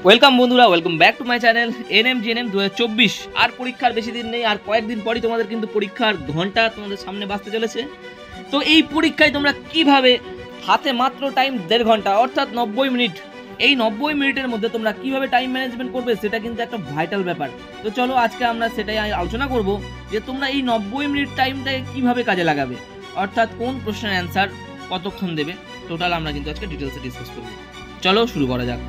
Welcome বন্ধুরা, welcome back to my channel NM GNM 2024। আর পরীক্ষার বেশি দিন নেই, আর কয়েকদিন পরই তোমাদের কিন্তু পরীক্ষার ঘন্টা তোমাদের সামনে বাজতে চলেছে। তো এই পরীক্ষায় তোমরা কিভাবে হাতে মাত্র টাইম 1.5 ঘন্টা অর্থাৎ 90 মিনিট, এই 90 মিনিটের মধ্যে তোমরা কিভাবে টাইম ম্যানেজমেন্ট করবে সেটা কিন্তু একটা ভাইটাল ব্যাপার। তো চলো আজকে আমরা সেটাই আলোচনা করব যে তোমরা এই 90 মিনিট টাইমটাকে কিভাবে কাজে লাগাবে, অর্থাৎ কোন প্রশ্নের অ্যান্সার কতক্ষণ দেবে, টোটাল আমরা কিন্তু আজকে ডিটেলসে ডিসকাস করব। চলো শুরু করা যাক।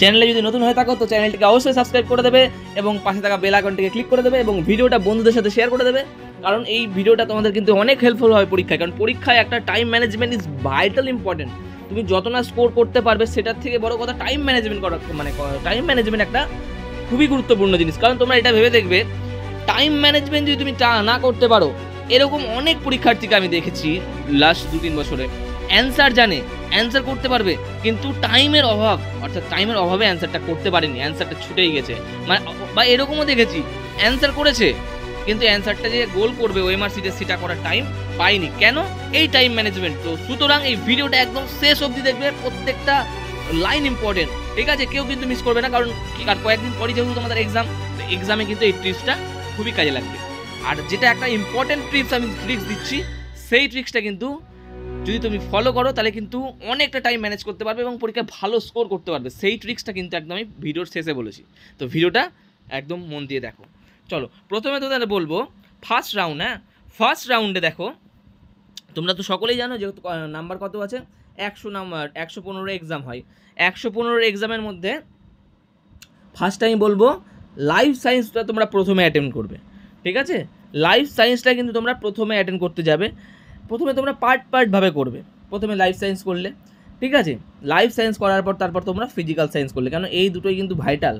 চ্যানেলে যদি নতুন হয়ে থাকো তো চ্যানেলটিকে অবশ্যই সাবস্ক্রাইব করে দেবে এবং পাশে থাকা বেল আইকনটিকে ক্লিক করে দেবে এবং ভিডিওটা বন্ধুদের সাথে শেয়ার করে দেবে, কারণ এই ভিডিওটা তোমাদের কিন্তু অনেক হেল্পফুল হয় পরীক্ষায়। কারণ পরীক্ষায় একটা time management is vital important. তুমি যত না স্কোর করতে পারবে সেটার থেকে বড় কথা টাইম ম্যানেজমেন্ট করা, মানে টাইম ম্যানেজমেন্ট একটা খুবই গুরুত্বপূর্ণ জিনিস। কারণ তোমরা এটা ভেবে দেখবে, টাইম ম্যানেজমেন্ট যদি তুমি না করতে পারো, এরকম অনেক পরীক্ষার্থীকে আমি দেখেছি লাস্ট 2-3 বছরে অ্যান্সার জানে, অ্যান্সার করতে পারবে, কিন্তু টাইমের অভাব, অর্থাৎ টাইমের অভাবে অ্যান্সারটা করতে পারেনি, অ্যান্সারটা ছুটেই গেছে। মানে বা এরকমও দেখেছি অ্যান্সার করেছে কিন্তু অ্যান্সারটা যে গোল করবে ওএমআর সিটে সেটা করার টাইম পাইনি। কেন? এই টাইম ম্যানেজমেন্ট। তো সুতরাং এই ভিডিওটা একদম শেষ অবধি দেখবে, প্রত্যেকটা লাইন ইম্পর্টেন্ট, ঠিক আছে? কেউ কিন্তু মিস করবে না, কারণ আর কয়েকদিন পরে যেহেতু তোমাদের এক্সাম, তো এক্সামে কিন্তু এই ট্রিক্সটা খুবই কাজে লাগবে। আর যেটা একটা ইম্পর্টেন্ট ট্রিক্স দিচ্ছি, সেই ট্রিক্সটা কিন্তু যদি তুমি ফলো করো তাহলে কিন্তু অনেকটা টাইম ম্যানেজ করতে পারবে এবং পরীক্ষায় ভালো স্কোর করতে পারবে। সেই ট্রিক্সটা কিন্তু একদম আমি ভিডিওর শেষে বলেছি, তো ভিডিওটা একদম মন দিয়ে দেখো। চলো প্রথমে তো তাহলে বলবো ফার্স্ট রাউন্ড। হ্যাঁ, ফার্স্ট রাউন্ডে দেখো, তোমরা তো সকলেই জানো যেহেতু নাম্বার কত আছে, 100 নাম্বার, 115 এক্সাম হয়। 115 এক্সামের মধ্যে ফার্স্ট টাইম বলবো লাইফ সায়েন্সটা তোমরা প্রথমে অ্যাটেন্ড করবে, ঠিক আছে? লাইফ সায়েন্সটা কিন্তু তোমরা প্রথমে অ্যাটেন্ড করতে যাবে। প্রথমে তোমরা পার্টভাবে করবে। প্রথমে লাইফ সায়েন্স করলে, ঠিক আছে? লাইফ সায়েন্স করার পর তারপর তোমরা ফিজিক্যাল সায়েন্স করলে, কারণ এই দুটোই কিন্তু ভাইটাল।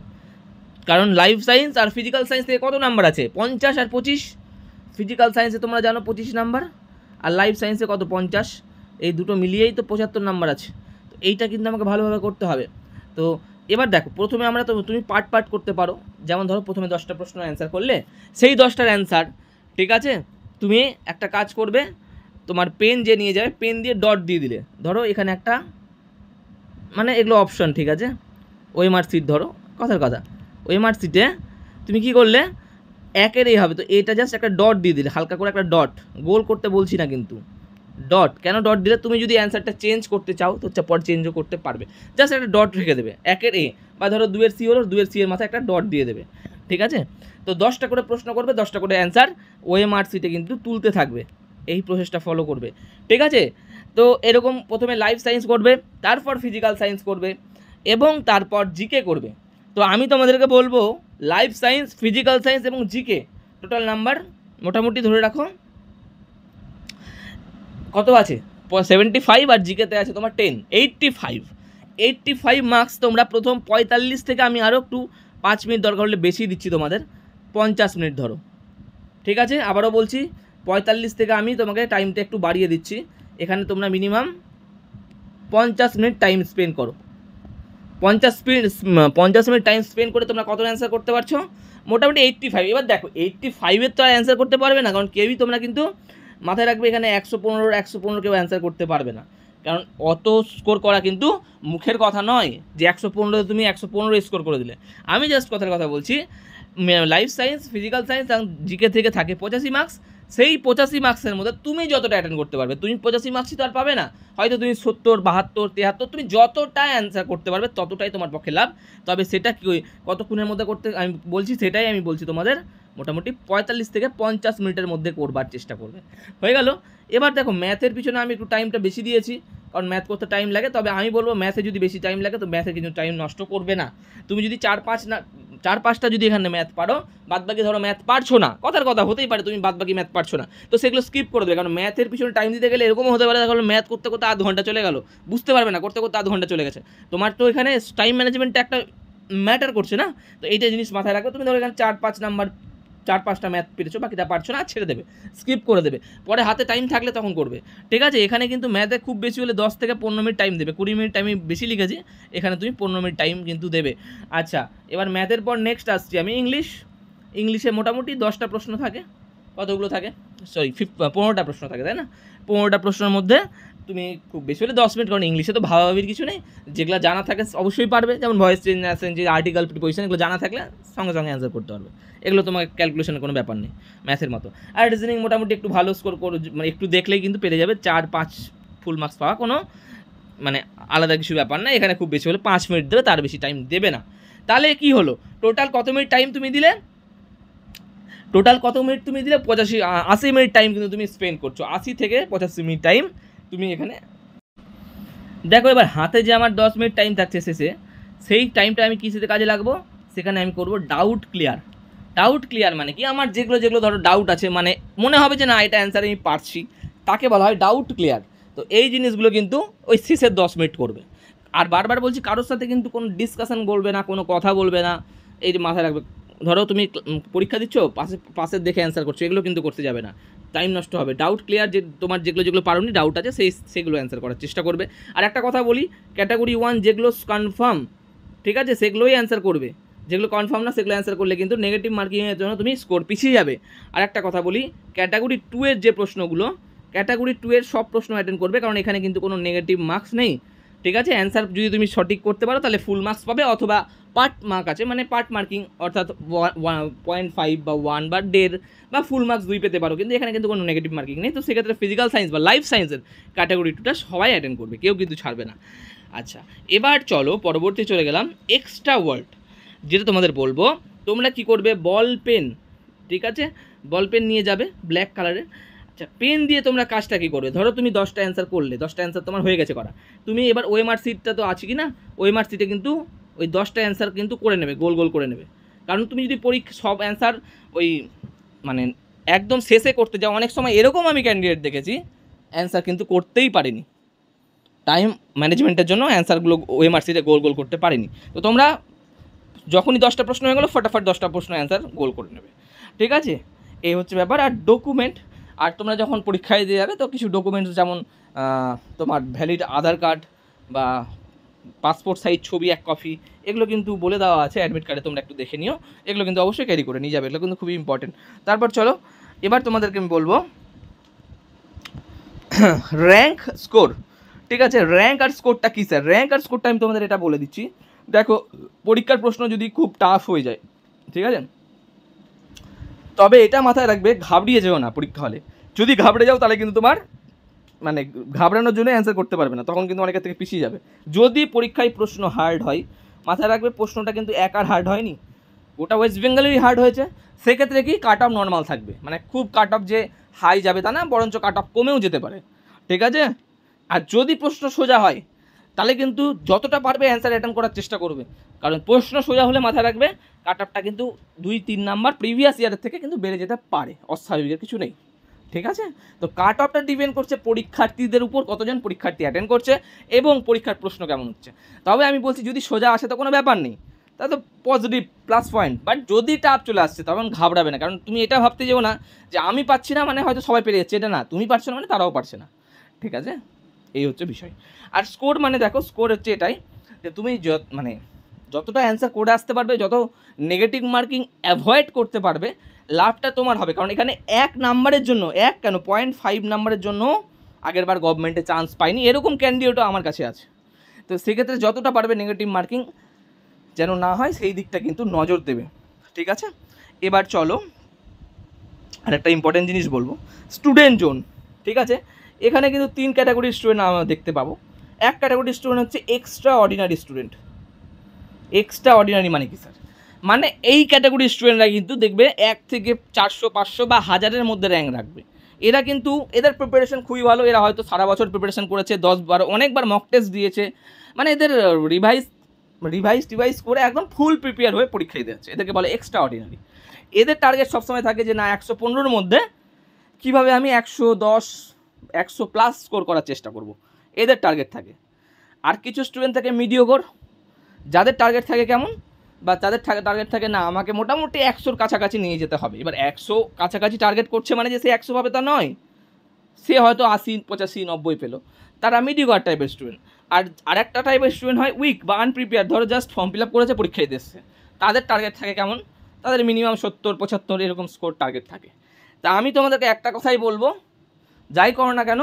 কারণ লাইফ সায়েন্স আর ফিজিক্যাল সায়েন্স থেকে কত নাম্বার আছে? 50 আর 25। ফিজিক্যাল সায়েন্সে তোমরা জানো 25 নাম্বার, আর লাইফ সায়েন্সে কত? 50। এই দুটো মিলিয়েই তো 75 নাম্বার আছে। তো এইটা কিন্তু আমাকে ভালোভাবে করতে হবে। তো এবার দেখো, প্রথমে আমরা তো তুমি পার্ট করতে পারো। যেমন ধরো প্রথমে 10টা প্রশ্ন অ্যান্সার করলে, সেই 10টার অ্যান্সার, ঠিক আছে, তুমি একটা কাজ করবে, তোমার পেন যে নিয়ে যাবে, পেন দিয়ে ডট দিয়ে দিলে, ধরো এখানে একটা, মানে এগুলো অপশন, ঠিক আছে? ওএমআর সিট ধরো, কথার কথা, ওএমআর সিটে তুমি কি করলে, একের এই হবে, তো এটা জাস্ট একটা ডট দিয়ে দিলে, হালকা করে একটা ডট, গোল করতে বলছি না কিন্তু, ডট। কেন ডট দিলে? তুমি যদি অ্যান্সারটা চেঞ্জ করতে চাও তো পর চেঞ্জও করতে পারবে, জাস্ট একটা ডট রেখে দেবে, একের এ, বা ধরো 2-এর সি হলো, 2-এর সি এর মাথায় একটা ডট দিয়ে দেবে, ঠিক আছে? তো 10টা করে প্রশ্ন করবে, 10টা করে অ্যান্সার ওএমআর সিটে কিন্তু তুলতে থাকবে, এই প্রসেসটা ফলো করবে, ঠিক আছে? তো এরকম প্রথমে লাইফ সায়েন্স করবে, তারপর ফিজিক্যাল সায়েন্স করবে এবং তারপর জিকে করবে। তো আমি তোমাদেরকে বলবো লাইফ সায়েন্স, ফিজিক্যাল সায়েন্স এবং জিকে টোটাল নাম্বার মোটামুটি ধরে রাখো কত আছে? 75, আর জিকেতে আছে তোমার 10, 85 মার্কস। তোমরা প্রথম 45 থেকে আমি আরও একটু 5 মিনিট দরকার হলে বেশি দিচ্ছি তোমাদের, 50 মিনিট ধরো, ঠিক আছে? আবারও বলছি, 45 থেকে আমি তোমাকে টাইমটা একটু বাড়িয়ে দিচ্ছি। এখানে তোমরা মিনিমাম 50 মিনিট টাইম স্পেন্ড করো। 50 মিনিট টাইম স্পেন্ড করে তোমরা কত অ্যান্সার করতে পারছো? মোটামুটি 85। এবার দেখো 85-এর তো আর অ্যান্সার করতে পারবে না, কারণ কেউই, তোমরা কিন্তু মাথায় রাখবে এখানে 115 কেউ অ্যান্সার করতে পারবে না, কারণ অত স্কোর করা কিন্তু মুখের কথা নয় যে 115 তুমি 115 স্কোর করে দিলে। আমি জাস্ট কথার কথা বলছি, লাইফ সায়েন্স, ফিজিক্যাল সায়েন্স এবং জিকে থেকে থাকে 85 মার্কস। সেই 85 মার্কসের মধ্যে তুমি যতটা অ্যাটেন্ড করতে পারবে, তুমি 85 মার্কসই তো আর পাবে না, হয়তো তুমি 70, 72, 73, তুমি যতটা অ্যান্সার করতে পারবে ততটাই তোমার পক্ষে লাভ। তবে সেটা কি কতক্ষণের মধ্যে করতে আমি বলছি, সেটাই আমি বলছি তোমাদের, মোটামুটি 45 থেকে 50 মিনিটের মধ্যে করবার চেষ্টা করবে। হয়ে গেল। এবার দেখো ম্যাথের পিছনে আমি একটু টাইমটা বেশি দিয়েছি, কারণ ম্যাথ করতে টাইম লাগে। তবে আমি বলবো ম্যাথে যদি বেশি টাইম লাগে তো ম্যাথে কিন্তু টাইম নষ্ট করবে না। তুমি যদি 4-5টা যদি এখানে ম্যাথ পারো, বাদবাকি ধরো ম্যাথ পারছো না, কথার কথা হতেই পারে তুমি বাদবাকি ম্যাথ পারছো না, তো সেগুলো স্কিপ করে দেবে। কারণ ম্যাথের পিছনে টাইম দিতে গেলে এরকমও হতে পারে, দেখো ম্যাথ করতে করতে আধ ঘন্টা চলে গেল, বুঝতে পারবে না, করতে করতে আধ ঘন্টা চলে গেছে। তোমার তো এখানে টাইম ম্যানেজমেন্টটা একটা ম্যাটার করছে না, তো এইটা জিনিস মাথায় রাখবে। তুমি ধরো এখানে 4-5টা ম্যাথ পেরেছো, বাকিটা পারছো না, ছেড়ে দেবে, স্কিপ করে দেবে, পরে হাতে টাইম থাকলে তখন করবে, ঠিক আছে? এখানে কিন্তু ম্যাথে খুব বেশি হলে 10 থেকে 15 মিনিট টাইম দেবে, 20 মিনিট টাইম বেশি লিখেছি, এখানে তুমি 15 মিনিট টাইম কিন্তু দেবে। আচ্ছা, এবার ম্যাথের পর নেক্সট আসছি আমি ইংলিশে মোটামুটি 10টা প্রশ্ন থাকে, কতগুলো থাকে? সরি 15টা প্রশ্ন থাকে, তাই না? 15টা প্রশ্নের মধ্যে তুমি খুব বেশি হলে 10 মিনিট, কারণ ইংলিশে তো ভাবাভাবির কিছু নেই, যেগুলো জানা থাকে অবশ্যই পারবে, যেমন ভয়েস চেঞ্জ যে আর্টিকেল প্রিপোজিশন, এগুলো জানা থাকলে সঙ্গে সঙ্গে অ্যান্সার করতে পারবে, এগুলো তোমার ক্যালকুলেশনের কোনো ব্যাপার নেই ম্যাথের মতো। আর রিজনিং মোটামুটি একটু ভালো স্কোর করো, মানে একটু দেখলেই কিন্তু পেরে যাবে, 4-5 ফুল মার্কস পাওয়া কোনো মানে আলাদা কিছু ব্যাপার না। এখানে খুব বেশি হলে 5 মিনিট দেবে, তার বেশি টাইম দেবে না। তাহলে কি হলো, টোটাল কত মিনিট টাইম তুমি দিলে? 80 মিনিট টাইম কিন্তু তুমি স্পেন্ড করছো, 80 থেকে 85 মিনিট টাইম তুমি এখানে। দেখো এবার হাতে যে আমার 10 মিনিট টাইম থাকছে শেষে, সেই টাইমটা আমি কিসেতে কাজে লাগবো? সেখানে আমি করব ডাউট ক্লিয়ার। মানে কি, আমার যেগুলো ধরো ডাউট আছে, মানে মনে হবে যে না এটা অ্যান্সার আমি পারছি, তাকে বলা হয় ডাউট ক্লিয়ার। তো এই জিনিসগুলো কিন্তু ওই শেষের 10 মিনিট করবে। আর বারবার বলছি, কারোর সাথে কিন্তু কোনো ডিসকাশন বলবে না, কোনো কথা বলবে না, এই যে মাথায় রাখবে। ধরো তুমি পরীক্ষা দিচ্ছ, পাশের দেখে অ্যান্সার করছো, এগুলো কিন্তু করতে যাবে না, টাইম নষ্ট হবে। ডাউট ক্লিয়ার, যে তোমার যেগুলো পারোনি, ডাউট আছে, সেগুলো অ্যান্সার করার চেষ্টা করবে। আর একটা কথা বলি, ক্যাটাগরি 1 যেগুলো কনফার্ম, ঠিক আছে, সেগুলোই অ্যান্সার করবে। যেগুলো কনফার্ম না সেগুলো অ্যান্সার করলে কিন্তু নেগেটিভ মার্কিংয়ের জন্য তুমি স্কোর পিছিয়ে যাবে। আর একটা কথা বলি, ক্যাটাগরি 2 এর যে প্রশ্নগুলো, ক্যাটাগরি 2 এর সব প্রশ্ন অ্যাটেন্ড করবে, কারণ এখানে কিন্তু কোনো নেগেটিভ মার্কস নেই, ঠিক আছে। অ্যান্সার যদি তুমি সঠিক করতে পারো তাহলে ফুল মার্কস পাবে, অথবা পার্ট মার্ক আছে, মানে পার্ট মার্কিং, অর্থাৎ 0.5 বা 1 বা 1.5 বা ফুল মার্কস 2 পেতে পারো, কিন্তু এখানে কিন্তু কোনো নেগেটিভ মার্কিং নেই। তো সেক্ষেত্রে ফিজিক্যাল সায়েন্স বা লাইফ সায়েন্সের ক্যাটাগরি 2টা সবাই অ্যাটেন্ড করবে, কেউ কিন্তু ছাড়বে না। আচ্ছা, এবার চলো পরবর্তী চলে গেলাম এক্সট্রা ওয়ার্ড, যেটা তোমাদের বলবো। তোমরা কি করবে, বল পেন, ঠিক আছে, বল পেন নিয়ে যাবে ব্ল্যাক কালারের। আচ্ছা, পেন দিয়ে তোমরা কাজটা কী করবে? ধরো তুমি 10টা অ্যান্সার করলে, 10টা অ্যান্সার তোমার হয়ে গেছে করা, তুমি এবার ওএমআর সিটটা তো আছে কি না, ওএমআর সিটে কিন্তু ওই 10টা অ্যান্সার কিন্তু করে নেবে, গোল গোল করে নেবে। কারণ তুমি যদি সব অ্যান্সার ওই মানে একদম শেষে করতে যাও, অনেক সময় এরকম আমি ক্যান্ডিডেট দেখেছি অ্যান্সার কিন্তু করতেই পারিনি, টাইম ম্যানেজমেন্টের জন্য অ্যান্সারগুলো ওএমআর সিটে গোল গোল করতে পারিনি। তো তোমরা যখনই 10টা প্রশ্ন হয়ে গেলো, ফটাফট 10টা প্রশ্ন অ্যান্সার গোল করে নেবে, ঠিক আছে। এই হচ্ছে ব্যাপার। আর ডকুমেন্ট, আর তোমরা যখন পরীক্ষায় দিয়ে যাবে, তো কিছু ডকুমেন্টস, যেমন তোমার ভ্যালিড আধার কার্ড বা পাসপোর্ট সাইজ ছবি 1 কপি, এগুলো কিন্তু বলে দেওয়া আছে অ্যাডমিট কার্ডে, তোমরা একটু দেখে নিও, এগুলো কিন্তু অবশ্যই ক্যারি করে নিয়ে যাবে, এগুলো কিন্তু খুবই ইম্পর্টেন্ট। তারপর চলো এবার তোমাদেরকে আমি বলবো র্যাঙ্ক স্কোর, ঠিক আছে। র্যাঙ্ক আর স্কোরটা কী স্যার? র্যাঙ্ক আর স্কোরটা আমি তোমাদের এটা বলে দিচ্ছি। দেখো, পরীক্ষার প্রশ্ন যদি খুব টাফ হয়ে যায়, ঠিক আছে, তবে এটা মাথায় রাখবে, ঘাবড়িয়ে যেও না পরীক্ষা হলে। যদি ঘাবড়ে যাও তাহলে কিন্তু তোমার মানে ঘাবড়ানোর জন্য অ্যান্সার করতে পারবে না, তখন কিন্তু অনেকের থেকে পিছিয়ে যাবে। যদি পরীক্ষায় প্রশ্ন হার্ড হয়, মাথায় রাখবে প্রশ্নটা কিন্তু একার হার্ড হয়নি, ওটা ওয়েস্ট বেঙ্গলেরই হার্ড হয়েছে। সেক্ষেত্রে কি কাট অফ নর্মাল থাকবে, মানে খুব কাট অফ যে হাই যাবে তা না, বরঞ্চ কাট অফ কমেও যেতে পারে, ঠিক আছে। আর যদি প্রশ্ন সোজা হয়, তাহলে কিন্তু যতটা পারবে অ্যান্সার অ্যাটেন্ড করার চেষ্টা করবে, কারণ প্রশ্ন সোজা হলে মাথায় রাখবে কাট অফটা কিন্তু 2-3 নাম্বার প্রিভিয়াস ইয়ারের থেকে কিন্তু বেড়ে যেতে পারে, অস্বাভাবিকের কিছু নেই, ঠিক আছে। তো কাট অফটা ডিপেন্ড করছে পরীক্ষার্থীদের উপর, কতজন পরীক্ষার্থী অ্যাটেন্ড করছে এবং পরীক্ষার প্রশ্ন কেমন হচ্ছে। তবে আমি বলছি, যদি সোজা আসে তো কোনো ব্যাপার নেই, তা তো পজিটিভ প্লাস পয়েন্ট। বাট যদি টাফ চলে আসছে তখন ঘাবড়াবে না, কারণ তুমি এটা ভাবতে যেও না যে আমি পাচ্ছি না মানে হয়তো সবাই পেরে যাচ্ছে, এটা না, তুমি পারছো না মানে তারাও পারছে না, ঠিক আছে। এই হচ্ছে বিষয়। আর স্কোর মানে দেখো, স্কোর হচ্ছে এটাই যে তুমি মানে যতটা অ্যান্সার করে আসতে পারবে, যত নেগেটিভ মার্কিং অ্যাভয়েড করতে পারবে, লাভটা তোমার হবে। কারণ এখানে 1 নাম্বারের জন্য, 0.5 নাম্বারের জন্য আগেরবার গভর্নমেন্টে চান্স পায়নি, এরকম ক্যান্ডিডেটও আমার কাছে আছে। তো সেক্ষেত্রে যতটা পারবে নেগেটিভ মার্কিং যেন না হয়, সেই দিকটা কিন্তু নজর দেবে, ঠিক আছে। এবার চলো আর একটা ইম্পর্টেন্ট জিনিস বলবো, স্টুডেন্ট জোন, ঠিক আছে। এখানে কিন্তু 3 ক্যাটাগরির স্টুডেন্ট আমরা দেখতে পাবো। এক ক্যাটাগরির স্টুডেন্ট হচ্ছে extra ordinary student. Extra ordinary মানে কি স্যার? মানে এই ক্যাটাগরির স্টুডেন্টরা কিন্তু দেখবে 1 থেকে 400, 500 বা 1000-এর মধ্যে র্যাঙ্ক রাখবে। এরা কিন্তু এদের প্রিপারেশন খুবই ভালো, এরা হয়তো সারা বছর প্রিপারেশন করেছে, 10-12 অনেকবার মক টেস্ট দিয়েছে, মানে এদের রিভাইজ করে একদম ফুল প্রিপেয়ার হয়ে পরীক্ষা দিতে যাচ্ছে, এদেরকে বলে এক্সট্রা অর্ডিনারি। এদের টার্গেট সবসময় থাকে যে না 115-র মধ্যে কীভাবে আমি 110, 100+ স্কোর করার চেষ্টা করব, এদের টার্গেট থাকে। আর কিছু স্টুডেন্ট থাকে মিডিওকর, যাদের টার্গেট থাকে কেমন, বা তাদের টার্গেট থাকে না আমাকে মোটামুটি 100-র কাছাকাছি নিয়ে যেতে হবে। এবার 100 কাছাকাছি টার্গেট করছে মানে যে সে 100 পাবে তা নয়, সে হয়তো 80, 85, 90 পেলো, তারা মিডিওকর টাইপের স্টুডেন্ট। আর আরেকটা টাইপের স্টুডেন্ট হয় উইক বা আনপ্রিপেয়ার, ধরো জাস্ট ফর্ম ফিল আপ করেছে, পরীক্ষা দিতে এসছে, তাদের টার্গেট থাকে কেমন, তাদের মিনিমাম 70, 75 এরকম স্কোর টার্গেট থাকে। তা আমি তোমাদেরকে একটা কথাই বলবো, যাই করো না কেন,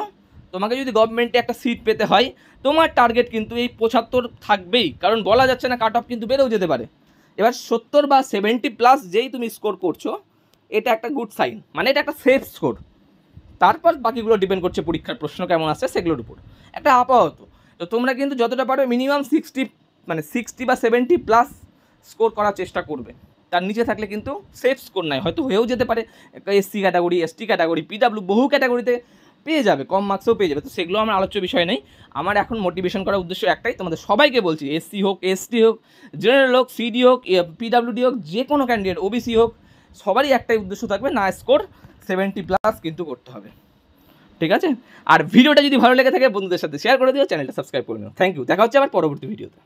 তোমাকে যদি গভর্নমেন্টে একটা সিট পেতে হয় তোমার টার্গেট কিন্তু এই 75 থাকবেই, কারণ বলা যাচ্ছে না, কাট অফ কিন্তু বেড়েও যেতে পারে। এবার 70 বা 70+ যেই তুমি স্কোর করছো এটা একটা গুড সাইন, মানে এটা একটা সেফ স্কোর। তারপর বাকিগুলো ডিপেন্ড করছে পরীক্ষার প্রশ্ন কেমন আসছে সেগুলোর উপর। একটা আপাতত তো তোমরা কিন্তু যতটা পারো মিনিমাম 60 বা 70+ স্কোর করার চেষ্টা করবে। তার নিচে থাকলে কিন্তু সেফ স্কোর নাই, হয়তো হয়েও যেতে পারে। SC category, ST category, PW বহু ক্যাটাগরিতে পেয়ে যাবে, কম মার্কসেও পেয়ে যাবে। তো সেগুলো আমার আলোচ্য বিষয় নেই। আমার এখন মোটিভেশন করার উদ্দেশ্য একটাই, তোমাদের সবাইকে বলছি, এসসি হোক, এসটি হোক, জেনারেল হোক, সিডি হোক, পিডাব্লিউডি হোক, যে কোনো ক্যান্ডিডেট, ওবিসি হোক, সবারই একটাই উদ্দেশ্য থাকবে, না স্কোর 70+ কিন্তু করতে হবে। ঠিক আছে? আর ভিডিওটা যদি ভালো লেগে থাকে বন্ধুদের সাথে শেয়ার করে দিও, চ্যানেলটা সাবস্ক্রাইব করে নিও। থ্যাংক ইউ, দেখা হচ্ছে আবার পরবর্তী ভিডিওতে।